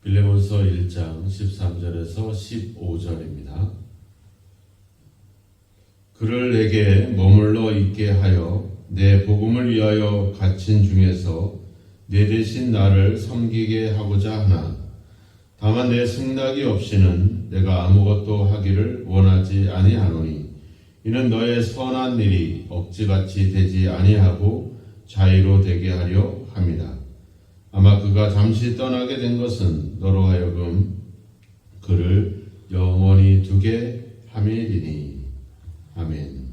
빌레몬서 1장 13절에서 15절입니다. 그를 내게 머물러 있게 하여 내 복음을 위하여 갇힌 중에서 내 대신 나를 섬기게 하고자 하나 다만 내 승낙이 없이는 내가 아무것도 하기를 원하지 아니하노니 이는 너의 선한 일이 억지같이 되지 아니하고 자의로 되게 하려 함이다. 아마 그가 잠시 떠나게 된 것은 너로 하여금 그를 영원히 두게 함이리니. 아멘.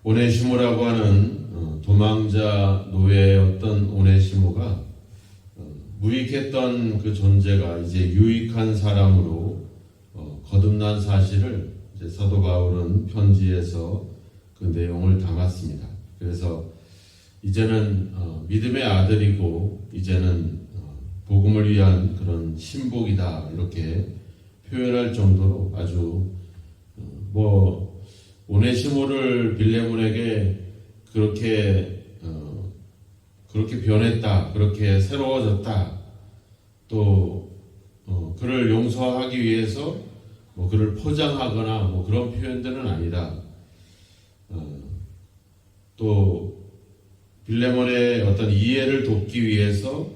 오네시모라고 하는 도망자 노예였던 오네시모가 무익했던 그 존재가 이제 유익한 사람으로 거듭난 사실을 이제 사도 바울은 편지에서 그 내용을 담았습니다. 그래서 이제는 믿음의 아들이고 이제는 복음을 위한 그런 신복이다 이렇게 표현할 정도로 아주 오네시모를 빌레몬에게 그렇게 변했다, 그렇게 새로워졌다, 또 그를 용서하기 위해서 그를 포장하거나 그런 표현들은 아니다. 또 빌레몬의 어떤 이해를 돕기 위해서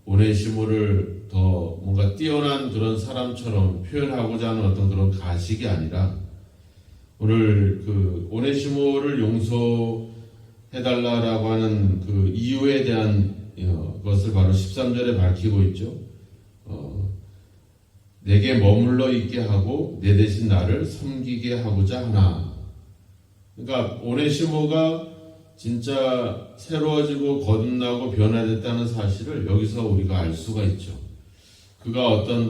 오네시모를 더 뭔가 뛰어난 그런 사람처럼 표현하고자 하는 어떤 그런 가식이 아니라 오늘 그 오네시모를 용서해달라고 하는 그 이유에 대한 것을 바로 13절에 밝히고 있죠. 내게 머물러 있게 하고 내 대신 나를 섬기게 하고자 하나. 그러니까 오네시모가 진짜 새로워지고 거듭나고 변화됐다는 사실을 여기서 우리가 알 수가 있죠. 그가 어떤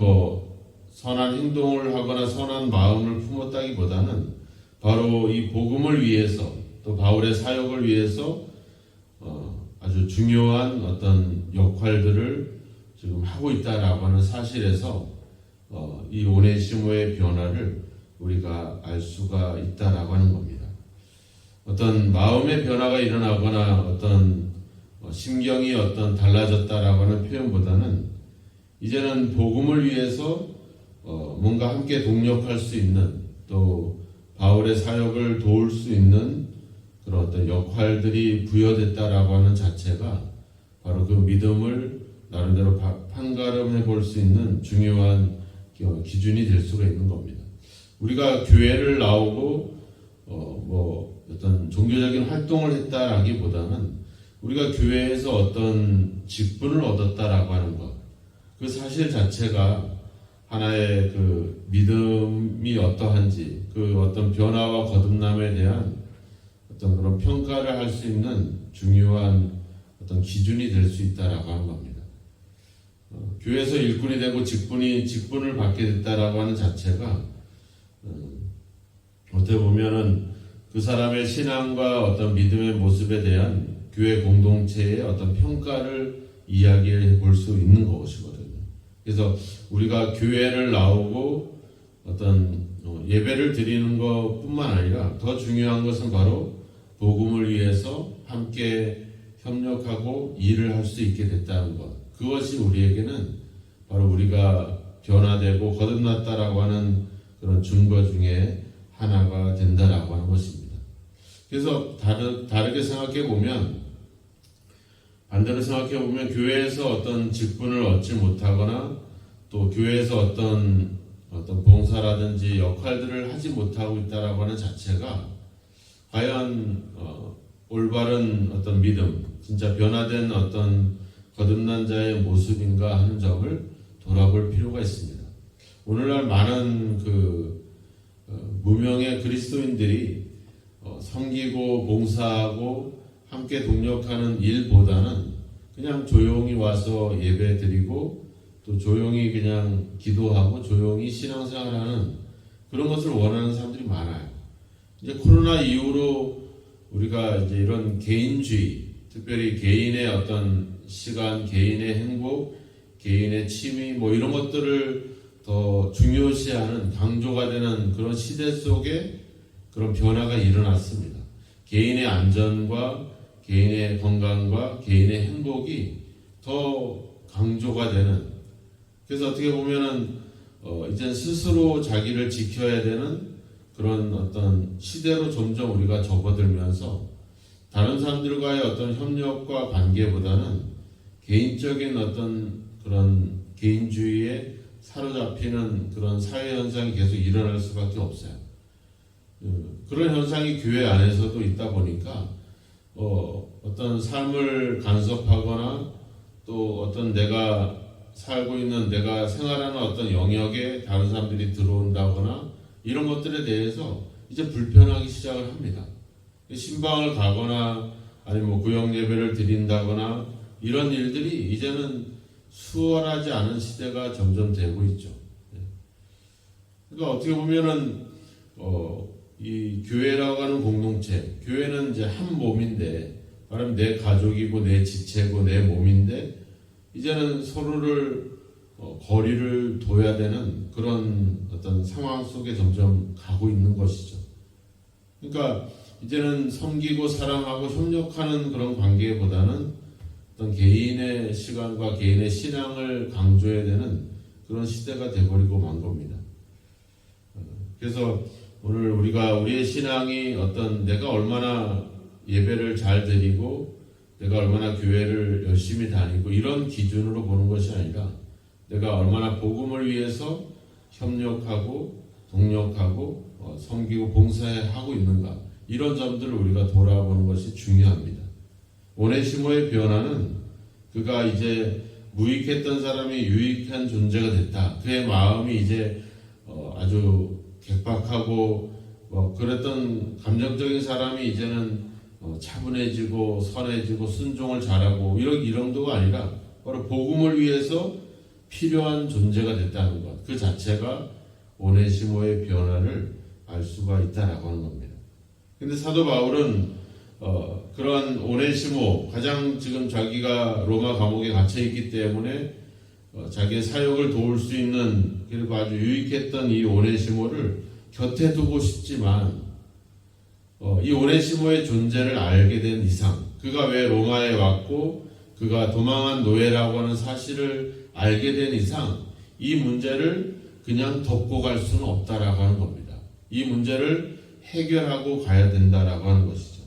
선한 행동을 하거나 선한 마음을 품었다기보다는 바로 이 복음을 위해서 또 바울의 사역을 위해서 아주 중요한 어떤 역할들을 지금 하고 있다라고 하는 사실에서 이 오네시모의 변화를 우리가 알 수가 있다라고 하는 겁니다. 어떤 마음의 변화가 일어나거나 어떤 심경이 달라졌다라고 하는 표현보다는 이제는 복음을 위해서 뭔가 함께 동력할 수 있는 또 바울의 사역을 도울 수 있는 그런 어떤 역할들이 부여됐다라고 하는 자체가 바로 그 믿음을 나름대로 판가름해 볼 수 있는 중요한 기준이 될 수가 있는 겁니다. 우리가 교회를 나오고 어떤 종교적인 활동을 했다라기보다는 우리가 교회에서 어떤 직분을 얻었다라고 하는 것, 그 사실 자체가 하나의 그 믿음이 어떠한지 그 어떤 변화와 거듭남에 대한 어떤 그런 평가를 할 수 있는 중요한 어떤 기준이 될 수 있다라고 하는 겁니다. 교회에서 일꾼이 되고 직분을 받게 됐다라고 하는 자체가 어떻게 보면은 그 사람의 신앙과 어떤 믿음의 모습에 대한 교회 공동체의 어떤 평가를 이야기해 볼 수 있는 것이거든요. 그래서 우리가 교회를 나오고 어떤 예배를 드리는 것뿐만 아니라 더 중요한 것은 바로 복음을 위해서 함께 협력하고 일을 할 수 있게 됐다는 것. 그것이 우리에게는 바로 우리가 변화되고 거듭났다라고 하는 그런 증거 중에 하나가 된다라고 하는 것입니다. 그래서 다르게 생각해 보면, 반대로 생각해 보면 교회에서 어떤 직분을 얻지 못하거나 또 교회에서 어떤 봉사라든지 역할들을 하지 못하고 있다라고 하는 자체가 과연 올바른 어떤 믿음, 진짜 변화된 어떤 거듭난 자의 모습인가 하는 점을 돌아볼 필요가 있습니다. 오늘날 많은 무명의 그리스도인들이 섬기고 봉사하고 함께 동력하는 일보다는 그냥 조용히 와서 예배 드리고 또 조용히 그냥 기도하고 조용히 신앙생활하는 그런 것을 원하는 사람들이 많아요. 이제 코로나 이후로 우리가 이제 이런 개인주의, 특별히 개인의 어떤 시간, 개인의 행복, 개인의 취미 이런 것들을 더 중요시하는 강조가 되는 그런 시대 속에 그런 변화가 일어났습니다. 개인의 안전과 개인의 건강과 개인의 행복이 더 강조가 되는, 그래서 어떻게 보면은 이제 스스로 자기를 지켜야 되는 그런 어떤 시대로 점점 우리가 접어들면서 다른 사람들과의 어떤 협력과 관계보다는 개인적인 어떤 그런 개인주의에 사로잡히는 그런 사회 현상이 계속 일어날 수밖에 없어요. 그런 현상이 교회 안에서도 있다 보니까 어떤 삶을 간섭하거나 또 어떤 내가 살고 있는, 내가 생활하는 어떤 영역에 다른 사람들이 들어온다거나 이런 것들에 대해서 이제 불편하기 시작을 합니다. 신방을 가거나 아니면 뭐 구역 예배를 드린다거나 이런 일들이 이제는 수월하지 않은 시대가 점점 되고 있죠. 그러니까 어떻게 보면은 이 교회라고 하는 공동체, 교회는 이제 한 몸인데, 말하면 내 가족이고 내 지체고 내 몸인데, 이제는 서로를 거리를 둬야 되는 그런 어떤 상황 속에 점점 가고 있는 것이죠. 그러니까 이제는 섬기고 사랑하고 협력하는 그런 관계보다는 어떤 개인의 시간과 개인의 신앙을 강조해야 되는 그런 시대가 돼버리고 만 겁니다. 그래서 오늘 우리가 우리의 신앙이 어떤 내가 얼마나 예배를 잘 드리고 내가 얼마나 교회를 열심히 다니고 이런 기준으로 보는 것이 아니라 내가 얼마나 복음을 위해서 협력하고 동력하고 섬기고 봉사하고 있는가, 이런 점들을 우리가 돌아보는 것이 중요합니다. 오네시모의 변화는 그가 이제 무익했던 사람이 유익한 존재가 됐다. 그의 마음이 이제 아주 객박하고 그랬던 감정적인 사람이 이제는 차분해지고 선해지고 순종을 잘하고 이런 정도가 아니라 바로 복음을 위해서 필요한 존재가 됐다는 것, 그 자체가 오네시모의 변화를 알 수가 있다라고 하는 겁니다. 근데 사도 바울은 그런 오네시모, 가장 지금 자기가 로마 감옥에 갇혀 있기 때문에 자기의 사역을 도울 수 있는, 그리고 아주 유익했던 이 오네시모를 곁에 두고 싶지만 이 오네시모의 존재를 알게 된 이상, 그가 왜 로마에 왔고 그가 도망한 노예라고 하는 사실을 알게 된 이상 이 문제를 그냥 덮고 갈 수는 없다라고 하는 겁니다. 이 문제를 해결하고 가야 된다라고 하는 것이죠.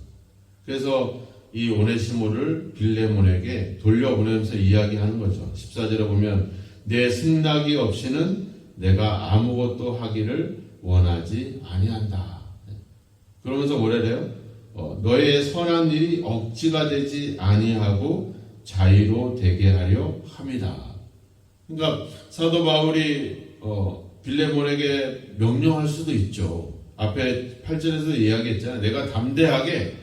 그래서 이 오네시모를 빌레몬에게 돌려보내면서 이야기하는 거죠. 14절에 보면 내 승낙이 없이는 내가 아무것도 하기를 원하지 아니한다. 그러면서 뭐래요? 너의 선한 일이 억지가 되지 아니하고 자유로 되게 하려 함이다. 그러니까 사도 바울이 빌레몬에게 명령할 수도 있죠. 앞에 8절에서 이야기했잖아요. 내가 담대하게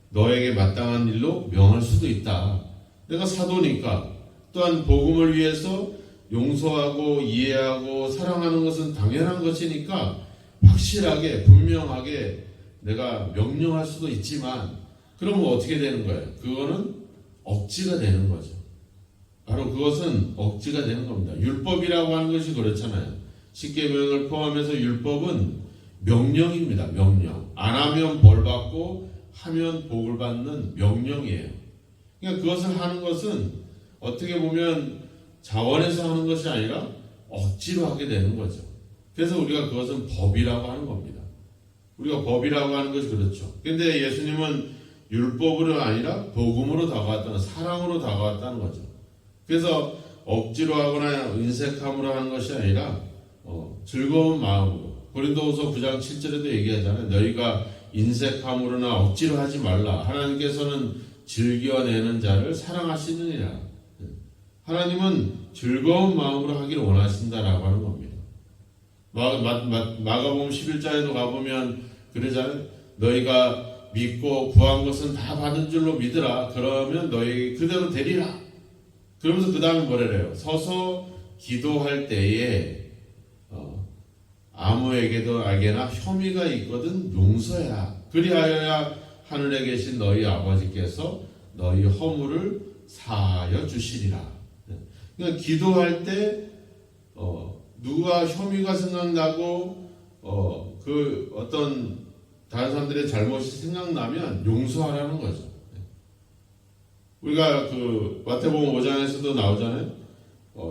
너에게 마땅한 일로 명할 수도 있다. 내가 사도니까, 또한 복음을 위해서 용서하고 이해하고 사랑하는 것은 당연한 것이니까 확실하게 분명하게 내가 명령할 수도 있지만, 그러면 어떻게 되는 거예요? 그거는 억지가 되는 거죠. 바로 그것은 억지가 되는 겁니다. 율법이라고 하는 것이 그렇잖아요. 십계명을 포함해서 율법은 명령입니다. 명령. 안 하면 벌 받고 하면 복을 받는 명령이에요. 그러니까 그것을 하는 것은 어떻게 보면 자원해서 하는 것이 아니라 억지로 하게 되는 거죠. 그래서 우리가 그것은 법이라고 하는 겁니다. 우리가 법이라고 하는 것이 그렇죠. 그런데 예수님은 율법으로 아니라 복음으로 다가왔다는, 사랑으로 다가왔다는 거죠. 그래서 억지로 하거나 인색함으로 하는 것이 아니라 즐거운 마음으로. 고린도후서 9장 7절에도 얘기하잖아요. 너희가 인색함으로나 억지로 하지 말라. 하나님께서는 즐겨내는 자를 사랑하시느니라. 하나님은 즐거운 마음으로 하기를 원하신다라고 하는 겁니다. 마가복음 11장에도 가보면 그러잖아요. 너희가 믿고 구한 것은 다 받은 줄로 믿으라. 그러면 너희 그대로 되리라. 그러면서 그 다음에 뭐래요? 서서 기도할 때에 아무에게도 알게나 혐의가 있거든 용서해라. 그리하여야 하늘에 계신 너희 아버지께서 너희 허물을 사하여 주시리라. 그러니까 기도할 때 누가 혐의가 생각나고 그 어떤 다른 사람들의 잘못이 생각나면 용서하라는 거죠. 우리가 그 마태복음 5장에서도 나오잖아요.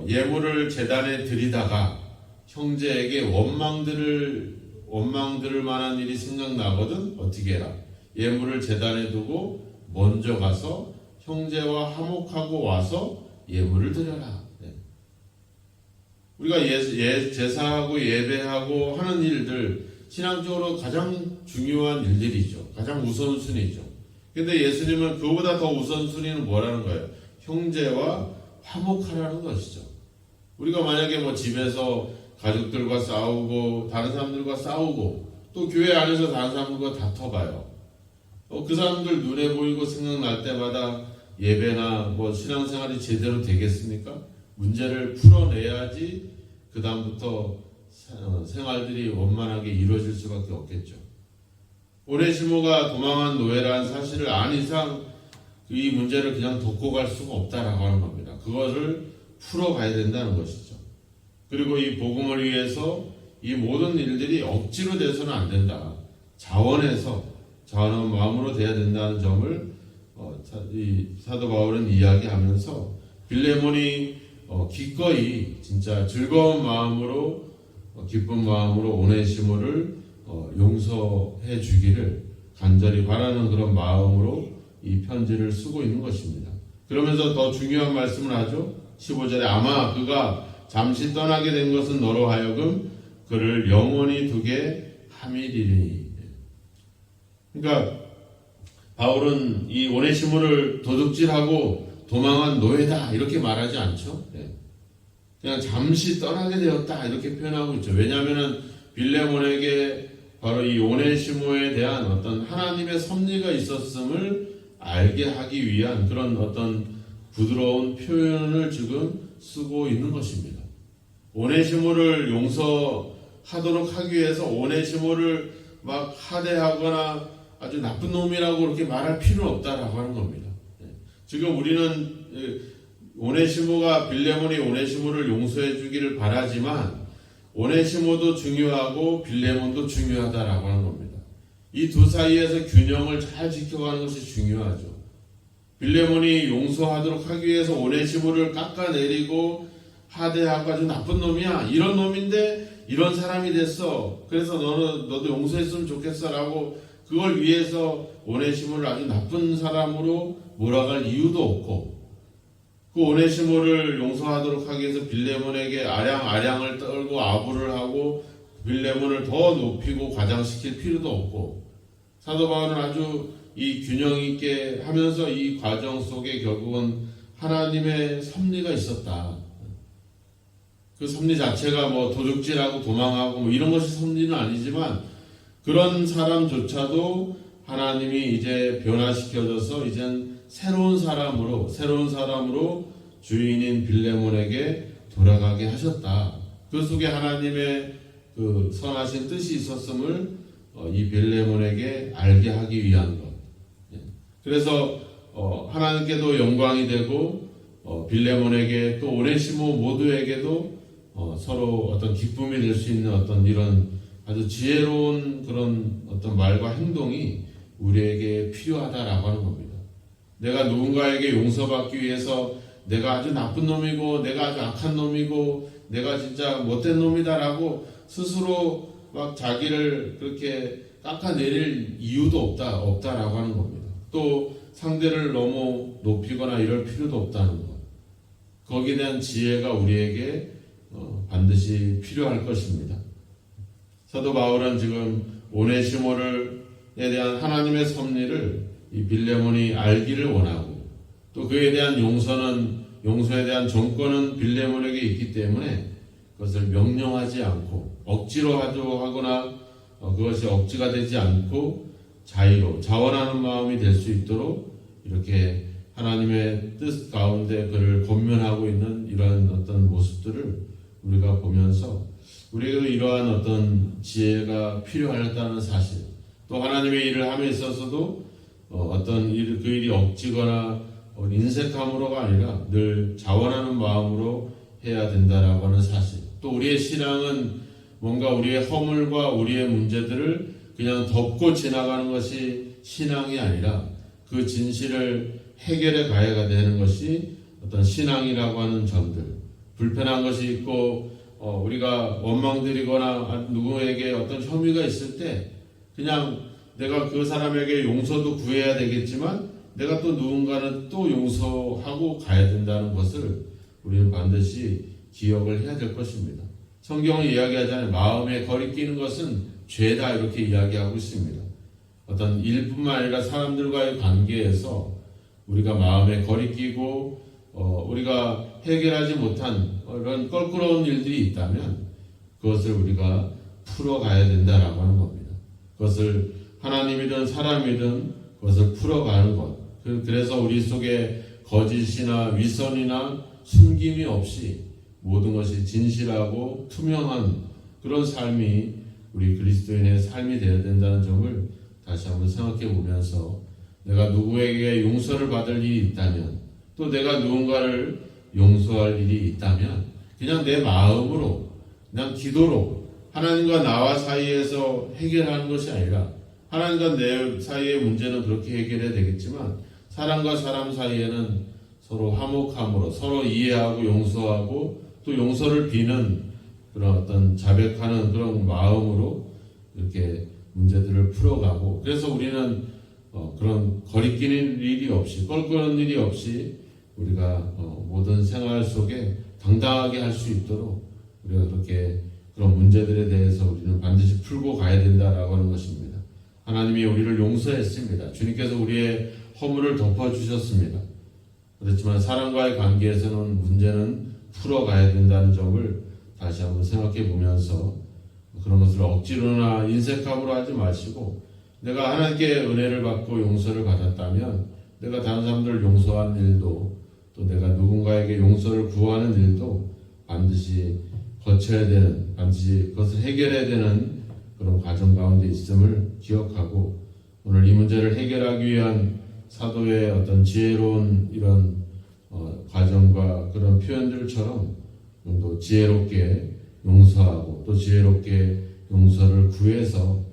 예물을 제단에 드리다가 형제에게 원망 들을 만한 일이 생각나거든 어떻게 해라. 예물을 제단에 두고 먼저 가서 형제와 화목하고 와서 예물을 드려라. 네. 우리가 제사하고 예배하고 하는 일들 신앙적으로 가장 중요한 일들이죠. 가장 우선순위죠. 근데 예수님은 그보다 더 우선순위는 뭐라는 거예요? 형제와 화목하라는 것이죠. 우리가 만약에 뭐 집에서 가족들과 싸우고 다른 사람들과 싸우고 또 교회 안에서 다른 사람들과 다퉈봐요. 그 사람들 눈에 보이고 생각날 때마다 예배나 뭐 신앙생활이 제대로 되겠습니까? 문제를 풀어내야지 그 다음부터 생활들이 원만하게 이루어질 수밖에 없겠죠. 오네시모가 도망한 노예라는 사실을 안 이상 이 문제를 그냥 덮고 갈 수가 없다라고 하는 겁니다. 그것을 풀어가야 된다는 것이죠. 그리고 이 복음을 위해서 이 모든 일들이 억지로 돼서는 안 된다. 자원한 마음으로 돼야 된다는 점을 이 사도 바울은 이야기하면서 빌레몬이 기꺼이 진짜 즐거운 마음으로 기쁜 마음으로 오네시모를 용서해 주기를 간절히 바라는 그런 마음으로 이 편지를 쓰고 있는 것입니다. 그러면서 더 중요한 말씀을 하죠. 15절에 아마 그가 잠시 떠나게 된 것은 너로 하여금 그를 영원히 두게 함이리니. 그러니까 바울은 이 오네시모를 도둑질하고 도망한 노예다 이렇게 말하지 않죠. 그냥 잠시 떠나게 되었다 이렇게 표현하고 있죠. 왜냐하면 빌레몬에게 바로 이 오네시모에 대한 어떤 하나님의 섭리가 있었음을 알게 하기 위한 그런 어떤 부드러운 표현을 지금 쓰고 있는 것입니다. 오네시모를 용서하도록 하기 위해서 오네시모를 막 하대하거나 아주 나쁜 놈이라고 그렇게 말할 필요는 없다라고 하는 겁니다. 지금 우리는 빌레몬이 오네시모를 용서해 주기를 바라지만 오네시모도 중요하고 빌레몬도 중요하다라고 하는 겁니다. 이 두 사이에서 균형을 잘 지켜가는 것이 중요하죠. 빌레몬이 용서하도록 하기 위해서 오네시모를 깎아내리고 하대하고 아주 나쁜 놈이야. 이런 놈인데 이런 사람이 됐어. 그래서 너도 용서했으면 좋겠어 라고 그걸 위해서 오네시모를 아주 나쁜 사람으로 몰아갈 이유도 없고 그 오네시모를 용서하도록 하기 위해서 빌레몬에게 아량을 떨고 아부를 하고 빌레몬을 더 높이고 과장시킬 필요도 없고 사도 바울은 아주 이 균형 있게 하면서 이 과정 속에 결국은 하나님의 섭리가 있었다. 그 섭리 자체가 뭐 도둑질하고 도망하고 뭐 이런 것이 섭리는 아니지만 그런 사람조차도 하나님이 이제 변화시켜져서 이젠 새로운 사람으로 주인인 빌레몬에게 돌아가게 하셨다. 그 속에 하나님의 그 선하신 뜻이 있었음을 이 빌레몬에게 알게 하기 위한 것. 그래서 하나님께도 영광이 되고 빌레몬에게 또 오네시모 모두에게도 서로 어떤 기쁨이 될 수 있는 어떤 이런 아주 지혜로운 그런 어떤 말과 행동이 우리에게 필요하다라고 하는 겁니다. 내가 누군가에게 용서받기 위해서 내가 아주 나쁜 놈이고 내가 아주 악한 놈이고 내가 진짜 못된 놈이다라고 스스로 막 자기를 그렇게 깎아내릴 이유도 없다라고 하는 겁니다. 또 상대를 너무 높이거나 이럴 필요도 없다는 것. 거기에 대한 지혜가 우리에게 반드시 필요할 것입니다. 사도 바울은 지금 오네시모에 대한 하나님의 섭리를 이 빌레몬이 알기를 원하고 또 그에 대한 용서에 대한 정권은 빌레몬에게 있기 때문에 그것을 명령하지 않고 억지로 하거나 그것이 억지가 되지 않고 자원하는 마음이 될 수 있도록 이렇게 하나님의 뜻 가운데 그를 권면하고 있는 이러한 어떤 모습들을 우리가 보면서 우리에게도 이러한 어떤 지혜가 필요하다는 사실 또 하나님의 일을 함에 있어서도 어떤 그 일이 억지거나 인색함으로가 아니라 늘 자원하는 마음으로 해야 된다라고 하는 사실 또 우리의 신앙은 뭔가 우리의 허물과 우리의 문제들을 그냥 덮고 지나가는 것이 신앙이 아니라 그 진실을 해결해 가야 되는 것이 어떤 신앙이라고 하는 점들, 불편한 것이 있고 우리가 원망드리거나 누구에게 어떤 혐의가 있을 때 그냥 내가 그 사람에게 용서도 구해야 되겠지만 내가 또 누군가는 또 용서하고 가야 된다는 것을 우리는 반드시 기억을 해야 될 것입니다. 성경은 이야기하잖아요. 마음에 거리끼는 것은 죄다 이렇게 이야기하고 있습니다. 어떤 일뿐만 아니라 사람들과의 관계에서 우리가 마음에 거리끼고 우리가 해결하지 못한 이런 껄끄러운 일들이 있다면 그것을 우리가 풀어가야 된다라고 하는 겁니다. 그것을 하나님이든 사람이든 그것을 풀어가는 것. 그래서 우리 속에 거짓이나 위선이나 숨김이 없이 모든 것이 진실하고 투명한 그런 삶이 우리 그리스도인의 삶이 되어야 된다는 점을 다시 한번 생각해 보면서 내가 누구에게 용서를 받을 일이 있다면 또 내가 누군가를 용서할 일이 있다면 그냥 내 마음으로 그냥 기도로 하나님과 나와 사이에서 해결하는 것이 아니라 하나님과 내 사이의 문제는 그렇게 해결해야 되겠지만 사람과 사람 사이에는 서로 화목함으로 서로 이해하고 용서하고 또 용서를 비는 그런 어떤 자백하는 그런 마음으로 이렇게 문제들을 풀어가고 그래서 우리는 그런 거리끼는 일이 없이 껄끄러운 일이 없이 우리가 모든 생활 속에 당당하게 할 수 있도록 우리가 그렇게 그런 문제들에 대해서 우리는 반드시 풀고 가야 된다라고 하는 것입니다. 하나님이 우리를 용서했습니다. 주님께서 우리의 허물을 덮어주셨습니다. 그렇지만 사람과의 관계에서는 문제는 풀어가야 된다는 점을 다시 한번 생각해 보면서 그런 것을 억지로나 인색함으로 하지 마시고 내가 하나님께 은혜를 받고 용서를 받았다면 내가 다른 사람들을 용서한 일도 또 내가 누군가에게 용서를 구하는 일도 반드시 거쳐야 되는 반드시 그것을 해결해야 되는 그런 과정 가운데 있음을 기억하고 오늘 이 문제를 해결하기 위한 사도의 어떤 지혜로운 이런 과정과 그런 표현들처럼 또 지혜롭게 용서하고 또 지혜롭게 용서를 구해서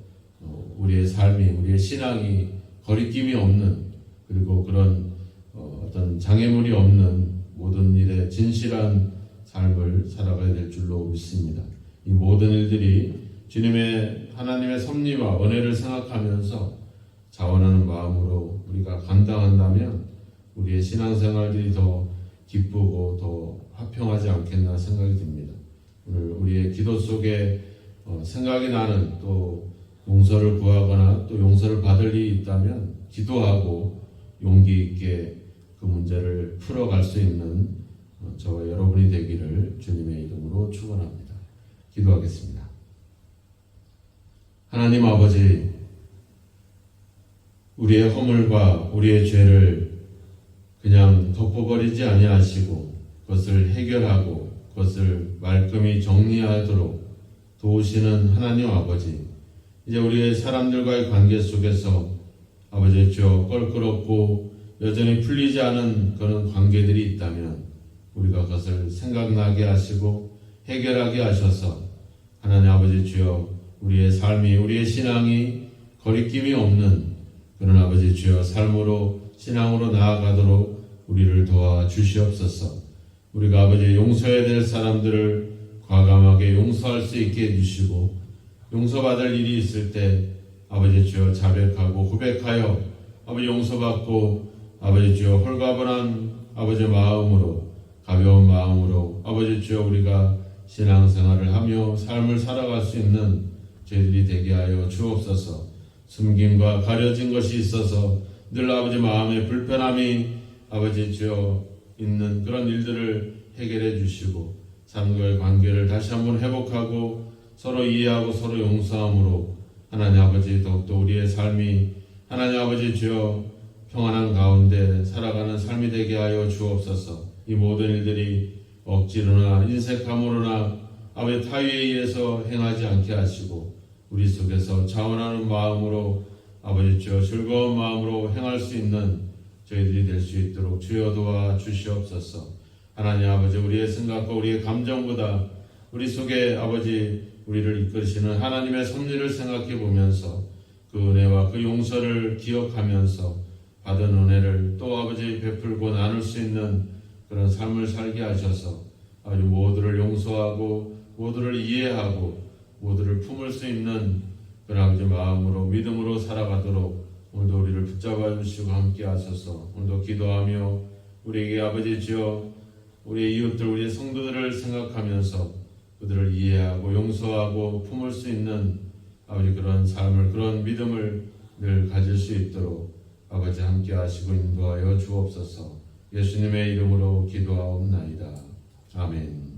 우리의 삶이 우리의 신앙이 거리낌이 없는 그리고 그런 어떤 장애물이 없는 모든 일에 진실한 삶을 살아가야 될 줄로 믿습니다. 이 모든 일들이 주님의 하나님의 섭리와 은혜를 생각하면서 자원하는 마음으로 우리가 감당한다면 우리의 신앙생활들이 더 기쁘고 더 화평하지 않겠나 생각이 듭니다. 오늘 우리의 기도 속에 생각이 나는 또 용서를 구하거나 또 용서를 받을 일이 있다면 기도하고 용기 있게 그 문제를 풀어갈 수 있는 저와 여러분이 되기를 주님의 이름으로 축원합니다. 기도하겠습니다. 하나님 아버지, 우리의 허물과 우리의 죄를 그냥 덮어버리지 아니하시고 그것을 해결하고 그것을 말끔히 정리하도록 도우시는 하나님 아버지, 이제 우리의 사람들과의 관계 속에서 아버지 주여 껄끄럽고 여전히 풀리지 않은 그런 관계들이 있다면 우리가 그것을 생각나게 하시고 해결하게 하셔서 하나님 아버지 주여 우리의 삶이 우리의 신앙이 거리낌이 없는 그런 아버지 주여 삶으로 신앙으로 나아가도록 우리를 도와주시옵소서. 우리가 아버지 용서해야 될 사람들을 과감하게 용서할 수 있게 해주시고 용서받을 일이 있을 때 아버지 주여 자백하고 고백하여 아버지 용서받고 아버지 주여 홀가분한 아버지 마음으로 가벼운 마음으로 아버지 주여 우리가 신앙생활을 하며 삶을 살아갈 수 있는 저희들이 되게 하여 주옵소서. 숨김과 가려진 것이 있어서 늘 아버지 마음에 불편함이 아버지 주여 있는 그런 일들을 해결해 주시고 삶과의 관계를 다시 한번 회복하고 서로 이해하고 서로 용서함으로 하나님 아버지 더욱더 우리의 삶이 하나님 아버지 주여 평안한 가운데 살아가는 삶이 되게 하여 주옵소서. 이 모든 일들이 억지로나 인색함으로나 아버지 타의에 의해서 행하지 않게 하시고 우리 속에서 자원하는 마음으로 아버지 주여 즐거운 마음으로 행할 수 있는 저희들이 될 수 있도록 주여 도와 주시옵소서. 하나님 아버지 우리의 생각과 우리의 감정보다 우리 속에 아버지 우리를 이끄시는 하나님의 섭리를 생각해 보면서 그 은혜와 그 용서를 기억하면서 받은 은혜를 또 아버지 베풀고 나눌 수 있는 그런 삶을 살게 하셔서 아버지 모두를 용서하고 모두를 이해하고 모두를 품을 수 있는 그런 아버지 마음으로 믿음으로 살아가도록 오늘도 우리를 붙잡아 주시고 함께 하셔서 오늘도 기도하며 우리에게 아버지 주여 우리의 이웃들 우리의 성도들을 생각하면서 그들을 이해하고 용서하고 품을 수 있는 아버지 그런 삶을 그런 믿음을 늘 가질 수 있도록 아버지 함께 하시고 인도하여 주옵소서. 예수님의 이름으로 기도하옵나이다. 아멘.